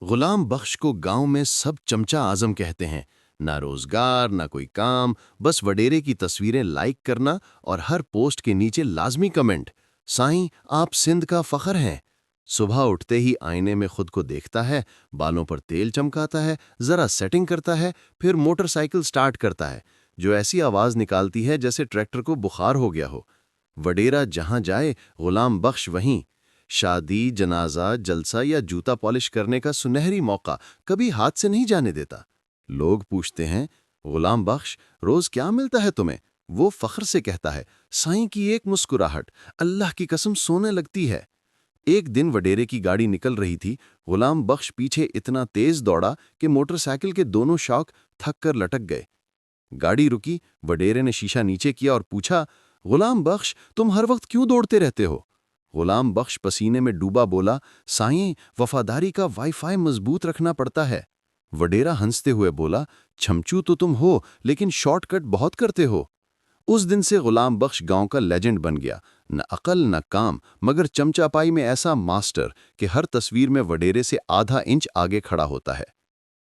غلام بخش کو گاؤں میں سب چمچا اعظم کہتے ہیں۔ نہ روزگار نہ کوئی کام، بس وڈیرے کی تصویریں لائک کرنا اور ہر پوسٹ کے نیچے لازمی کمنٹ، سائیں آپ سندھ کا فخر ہیں۔ صبح اٹھتے ہی آئینے میں خود کو دیکھتا ہے، بالوں پر تیل چمکاتا ہے، ذرا سیٹنگ کرتا ہے، پھر موٹر سائیکل سٹارٹ کرتا ہے جو ایسی آواز نکالتی ہے جیسے ٹریکٹر کو بخار ہو گیا ہو۔ وڈیرہ جہاں جائے غلام بخش وہیں۔ شادی، جنازہ، جلسہ یا جوتا پالش کرنے کا سنہری موقع کبھی ہاتھ سے نہیں جانے دیتا۔ لوگ پوچھتے ہیں، غلام بخش روز کیا ملتا ہے تمہیں؟ وہ فخر سے کہتا ہے، سائیں کی ایک مسکراہٹ اللہ کی قسم سونے لگتی ہے۔ ایک دن وڈیرے کی گاڑی نکل رہی تھی، غلام بخش پیچھے اتنا تیز دوڑا کہ موٹر سائیکل کے دونوں شاک تھک کر لٹک گئے۔ گاڑی رکی، وڈیرے نے شیشہ نیچے کیا اور پوچھا، غلام بخش تم ہر وقت کیوں دوڑتے رہتے ہو؟ غلام بخش پسینے میں ڈوبا بولا، سائیں وفاداری کا وائی فائی مضبوط رکھنا پڑتا ہے۔ وڈیرا ہنستے ہوئے بولا، چھمچو تو تم ہو لیکن شارٹ کٹ بہت کرتے ہو۔ اس دن سے غلام بخش گاؤں کا لیجنڈ بن گیا، نہ عقل نہ کام مگر چمچا پائی میں ایسا ماسٹر کہ ہر تصویر میں وڈیرے سے آدھا انچ آگے کھڑا ہوتا ہے۔